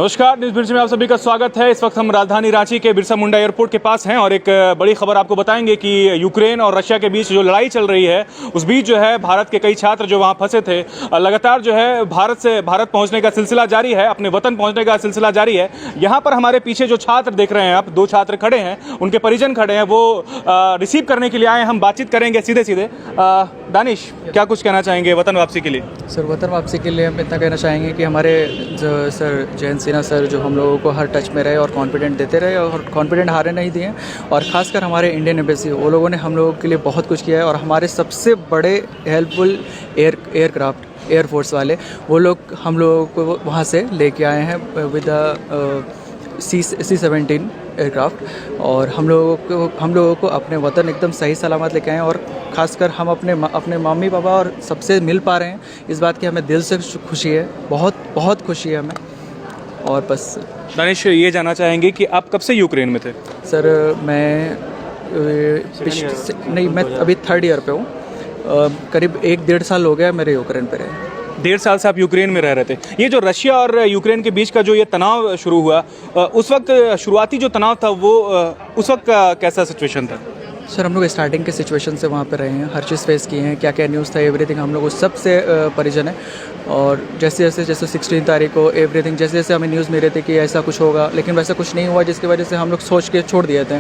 नमस्कार, news bridge में आप सभी का स्वागत है। इस वक्त हम राजधानी रांची के बिरसा मुंडा एयरपोर्ट के पास हैं और एक बड़ी खबर आपको बताएंगे कि यूक्रेन और रशिया के बीच जो लड़ाई चल रही है उस बीच जो है भारत के कई छात्र जो वहां फंसे थे लगातार जो है भारत पहुंचने का सिलसिला जारी है, अपने वतन पहुंचने का सिलसिला जारी है। यहाँ पर हमारे पीछे जो छात्र देख रहे हैं आप, दो छात्र खड़े हैं, उनके परिजन खड़े हैं, वो रिसीव करने के लिए आए। हम बातचीत करेंगे सीधे। दानिश, क्या कुछ कहना चाहेंगे वतन वापसी के लिए? सर, वतन वापसी के लिए हम इतना कहना चाहेंगे कि हमारे सर जयंत सिन्हा सर जो हम लोगों को हर टच में रहे और कॉन्फिडेंट देते रहे और कॉन्फिडेंट हारे नहीं दिए। और ख़ासकर हमारे इंडियन एम्बेसी, वो लोगों ने हम लोगों के लिए बहुत कुछ किया है। और हमारे सबसे बड़े हेल्पफुल एयरक्राफ्ट एयरफोर्स वाले, वो लोग हम लोगों को वहाँ से लेके आए हैं विद C-17 एयरक्राफ्ट। और हम लोगों को अपने वतन एकदम सही सलामत लेके आए हैं। और ख़ासकर हम अपने मम्मी पापा और सबसे मिल पा रहे हैं, इस बात की हमें दिल से खुशी है, बहुत खुशी है हमें। और बस दानिश, ये जानना चाहेंगे कि आप कब से यूक्रेन में थे? सर, मैं मैं अभी 3rd ईयर पे हूँ। करीब 1-1.5 साल हो गया मेरे यूक्रेन पे रहे। 1.5 साल से आप यूक्रेन में रह रहे थे। ये जो रशिया और यूक्रेन के बीच का जो ये तनाव शुरू हुआ, उस वक्त शुरुआती जो तनाव था वो उस वक्त का कैसा सिचुएशन था? सर, हम लोग स्टार्टिंग के सिचुएशन से वहाँ पे रहे हैं, हर चीज़ फेस किए हैं, क्या क्या न्यूज़ था, एवरीथिंग हम लोग सबसे परिजन है। और जैसे 16 तारीख को एवरीथिंग जैसे हमें न्यूज़ मिल रही थी कि ऐसा कुछ होगा, लेकिन वैसा कुछ नहीं हुआ, जिसकी वजह से हम लोग सोच के छोड़ दिए थे।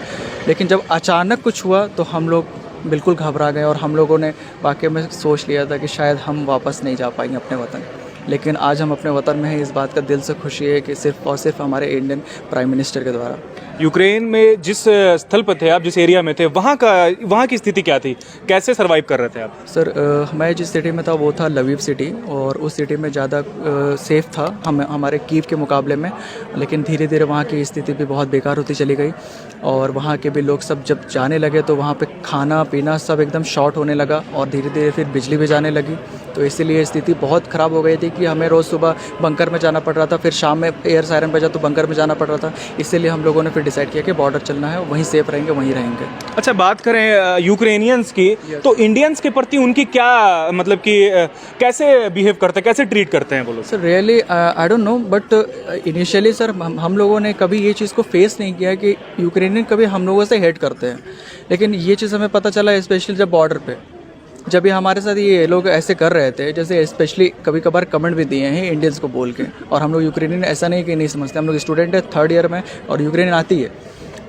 लेकिन जब अचानक कुछ हुआ तो हम लोग बिल्कुल घबरा गए और हम लोगों ने वाकई में सोच लिया था कि शायद हम वापस नहीं जा पाएंगे अपने वतन। लेकिन आज हम अपने वतन में हैं, इस बात का दिल से खुशी है कि सिर्फ और सिर्फ हमारे इंडियन प्राइम मिनिस्टर के द्वारा। यूक्रेन में जिस स्थल पर थे आप, जिस एरिया में थे, वहाँ की स्थिति क्या थी? कैसे सर्वाइव कर रहे थे आप? सर, मैं जिस सिटी में था वो था लवीव सिटी, और उस सिटी में ज़्यादा सेफ़ था हमारे कीव के मुकाबले में। लेकिन धीरे धीरे वहाँ की स्थिति भी बहुत बेकार होती चली गई और वहाँ के भी लोग सब जब जाने लगे तो वहाँ पे खाना पीना सब एकदम शॉर्ट होने लगा और धीरे धीरे फिर बिजली भी जाने लगी। तो इसीलिए स्थिति बहुत ख़राब हो गई थी कि हमें रोज़ सुबह बंकर में जाना पड़ रहा था, फिर शाम में एयर सायरन बजा तो बंकर में जाना पड़ रहा था। इसीलिए हम लोगों ने फिर डिसाइड किया कि बॉर्डर चलना है, वहीं सेफ रहेंगे, वहीं रहेंगे। अच्छा, बात करें यूक्रेनियंस की, तो इंडियंस के प्रति उनकी क्या मतलब कि कैसे बिहेव करते हैं, कैसे ट्रीट करते हैं वो लोग? Sir, really I don't know, but initially sir हम लोगों ने कभी ये चीज़ को फेस नहीं किया कि यूक्रेनियन कभी हम लोगों से हेट करते हैं। लेकिन ये चीज़ हमें पता चला स्पेशली जब बॉर्डर पे, जब ये हमारे साथ ये लोग ऐसे कर रहे थे, जैसे स्पेशली कभी कभार कमेंट भी दिए हैं इंडियंस को बोल के। और हम लोग यूक्रेनियन ऐसा नहीं कि नहीं समझते, हम लोग स्टूडेंट है 3rd ईयर में और यूक्रेनियन आती है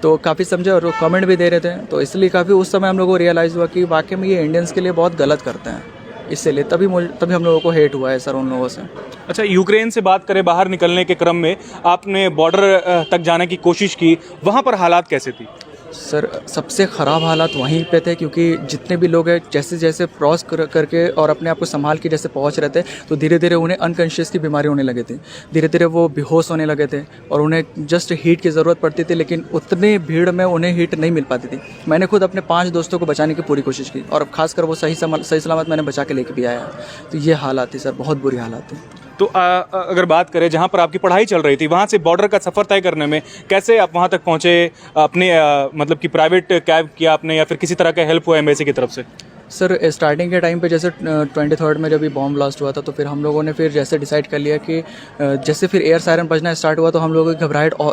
तो काफ़ी समझे और वो कमेंट भी दे रहे थे। तो इसलिए काफ़ी उस समय हम लोगों को रियलाइज़ हुआ कि वाकई में ये इंडियंस के लिए बहुत गलत करते हैं। इसलिए तभी हम लोगों को हेट हुआ है सर उन लोगों से। अच्छा, यूक्रेन से बात करें, बाहर निकलने के क्रम में आपने बॉर्डर तक जाने की कोशिश की, वहाँ पर हालात कैसे थी? सर, सबसे ख़राब हालात वहीं पे थे, क्योंकि जितने भी लोग हैं जैसे जैसे क्रॉस करके और अपने आप को संभाल के जैसे पहुंच रहे थे तो धीरे धीरे उन्हें अनकॉन्शियस की बीमारी होने लगे थे, धीरे धीरे वो बेहोश होने लगे थे और उन्हें जस्ट हीट की ज़रूरत पड़ती थी। लेकिन उतने भीड़ में उन्हें हीट नहीं मिल पाती थी। मैंने खुद अपने 5 दोस्तों को बचाने की पूरी कोशिश की और खासकर वो सही सलामत मैंने बचा के लेके भी आया। तो ये हालात थी सर, बहुत बुरी हालात थी। तो अगर बात करें जहाँ पर आपकी पढ़ाई चल रही थी, वहाँ से बॉर्डर का सफ़र तय करने में कैसे आप वहाँ तक पहुँचे? अपने मतलब कि प्राइवेट कैब किया आपने या फिर किसी तरह का हेल्प हुआ एम्बेसी की तरफ से? सर, स्टार्टिंग के टाइम पे जैसे 23rd में जब ये बॉम्ब ब्लास्ट हुआ था तो फिर हम लोगों ने फिर जैसे डिसाइड कर लिया कि जैसे फिर एयर सायरन बजना स्टार्ट हुआ तो हम लोगों की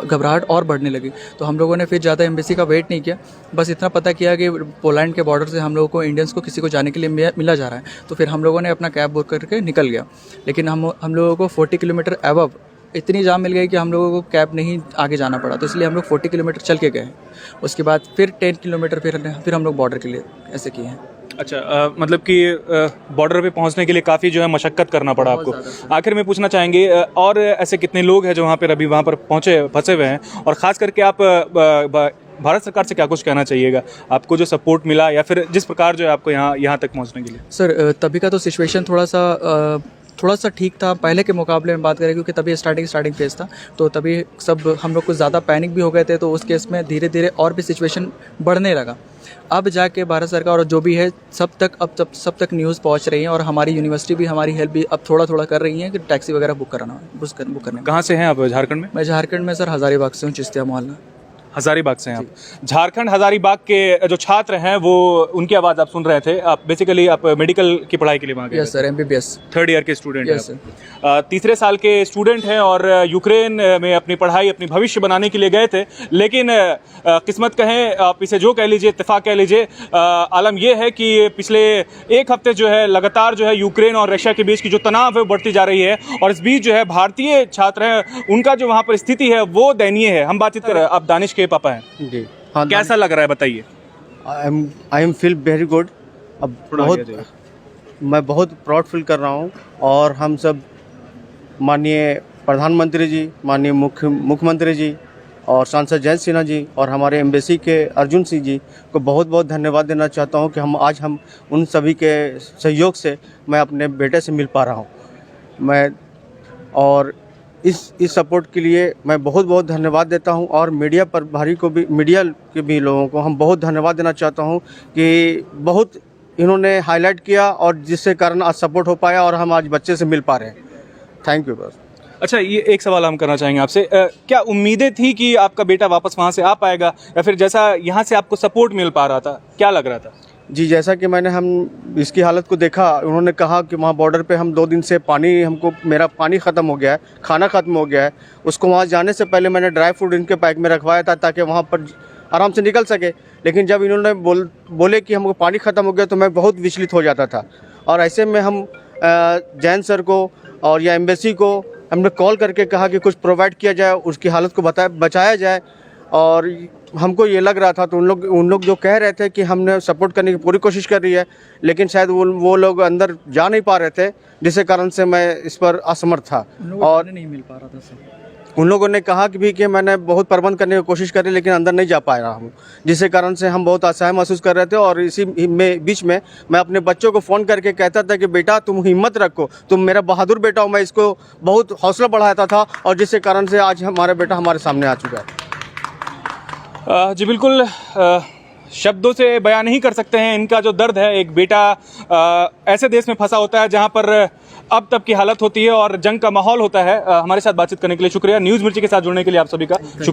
घबराहट और बढ़ने लगी। तो हम लोगों ने फिर ज़्यादा एम्बेसी का वेट नहीं किया, बस इतना पता किया कि पोलैंड के बॉर्डर से हम लोगों को इंडियंस को किसी को जाने के लिए मिला जा रहा है। तो फिर हम लोगों ने अपना कैब बुक करके निकल गया। लेकिन हम लोगों को 40 किलोमीटर अबव इतनी जाम मिल गई कि हम लोगों को कैब नहीं आगे जाना पड़ा। तो इसलिए हम लोग 40 किलोमीटर चल के गए। उसके बाद फिर 10 किलोमीटर फिर हम लोग बॉर्डर के लिए ऐसे किए हैं। अच्छा, मतलब कि बॉर्डर पे पहुंचने के लिए काफ़ी जो है मशक्क़त करना पड़ा आपको। आखिर में पूछना चाहेंगे, और ऐसे कितने लोग हैं जो वहाँ पर अभी वहाँ पर फंसे हुए हैं, और ख़ास करके आप भारत सरकार से क्या कुछ कहना चाहिएगा? आपको जो सपोर्ट मिला या फिर जिस प्रकार जो है आपको यहाँ तक पहुँचने के लिए? सर, तभी का तो सिचुएशन थोड़ा सा ठीक था पहले के मुकाबले में बात करें, क्योंकि तभी स्टार्टिंग फेज था। तो तभी सब हम लोग कुछ ज़्यादा पैनिक भी हो गए थे। तो उस केस में धीरे धीरे और भी सिचुएशन बढ़ने लगा। अब जाके भारत सरकार और जो भी है सब तक न्यूज़ पहुंच रही है और हमारी यूनिवर्सिटी भी हमारी हेल्प भी अब थोड़ा कर रही है कि टैक्सी वगैरह बुक करने। कहाँ से हैं आप? झारखंड में? मैं झारखंड में सर हज़ारीबाग से हूँ, चिश्तिया मोहल्ला। हजारीबाग से हैं आप। झारखंड हजारीबाग के जो छात्र हैं वो उनकी आवाज़ आप सुन रहे थे। आप बेसिकली आप मेडिकल की पढ़ाई के लिए वहाँ गए? Yes sir, MBBS 3rd year के स्टूडेंट हैं यस आप। सर। तीसरे साल के स्टूडेंट हैं और यूक्रेन में अपनी पढ़ाई अपनी भविष्य बनाने के लिए गए थे, लेकिन किस्मत कहें आप इसे जो कह लीजिए, इत्तेफाक कह लीजिए, आलम यह है कि पिछले एक हफ्ते जो है लगातार जो है यूक्रेन और रशिया के बीच की जो तनाव है वो बढ़ती जा रही है और इस बीच जो है भारतीय छात्र हैं उनका जो वहाँ पर स्थिति है वो दयनीय है। हम बातचीत कर, आप दानिश के पापा हैं जी हाँ, कैसा लग रहा है बताइए? I am feel very good. अब मैं बहुत प्राउड फील कर रहा हूँ और हम सब माननीय प्रधानमंत्री जी, माननीय मुख्यमंत्री जी और सांसद जयंत सिन्हा जी और हमारे एम्बेसी के अर्जुन सिंह जी को बहुत बहुत धन्यवाद देना चाहता हूँ कि हम उन सभी के सहयोग से मैं अपने बेटे से मिल पा रहा हूँ। मैं और इस सपोर्ट के लिए मैं बहुत बहुत धन्यवाद देता हूं और मीडिया प्रभारी को भी, मीडिया के भी लोगों को हम बहुत धन्यवाद देना चाहता हूं कि बहुत इन्होंने हाईलाइट किया और जिससे कारण आज सपोर्ट हो पाया और हम आज बच्चे से मिल पा रहे हैं। Thank you. बस अच्छा, ये एक सवाल हम करना चाहेंगे आपसे, क्या उम्मीदें थी कि आपका बेटा वापस वहाँ से आ पाएगा या फिर जैसा यहाँ से आपको सपोर्ट मिल पा रहा था, क्या लग रहा था? जी, जैसा कि मैंने हम इसकी हालत को देखा, उन्होंने कहा कि वहाँ बॉर्डर पे हम 2 दिन से मेरा पानी ख़त्म हो गया है, खाना ख़त्म हो गया है। उसको वहाँ जाने से पहले मैंने ड्राई फ्रूट इनके पैक में रखवाया था ताकि वहाँ पर आराम से निकल सके। लेकिन जब इन्होंने बोले कि हमको पानी ख़त्म हो गया तो मैं बहुत विचलित हो जाता था और ऐसे में हम जैन सर को और या एम्बेसी को हमने कॉल करके कहा कि कुछ प्रोवाइड किया जाए, उसकी हालत को बचाया जाए। और हमको ये लग रहा था तो उन लोग जो कह रहे थे कि हमने सपोर्ट करने की पूरी कोशिश कर रही है, लेकिन शायद वो लोग अंदर जा नहीं पा रहे थे, जिसके कारण से मैं इस पर असमर्थ था और नहीं मिल पा रहा था सर। उन लोगों ने कहा कि भी कि मैंने बहुत प्रबंध करने की कोशिश करी लेकिन अंदर नहीं जा पा रहा हूँ, जिसके कारण से हम बहुत असहाय महसूस कर रहे थे। और इसी बीच में मैं अपने बच्चों को फ़ोन करके कहता था कि बेटा तुम हिम्मत रखो, तुम मेरा बहादुर बेटा हो। मैं इसको बहुत हौसला बढ़ाता था और जिसके कारण से आज हमारा बेटा हमारे सामने आ चुका है। जी बिल्कुल, शब्दों से बयान नहीं कर सकते हैं इनका जो दर्द है। एक बेटा ऐसे देश में फंसा होता है जहां पर अब तक की हालत होती है और जंग का माहौल होता है। हमारे साथ बातचीत करने के लिए शुक्रिया। न्यूज़ मिर्ची के साथ जुड़ने के लिए आप सभी का शुक्रिया।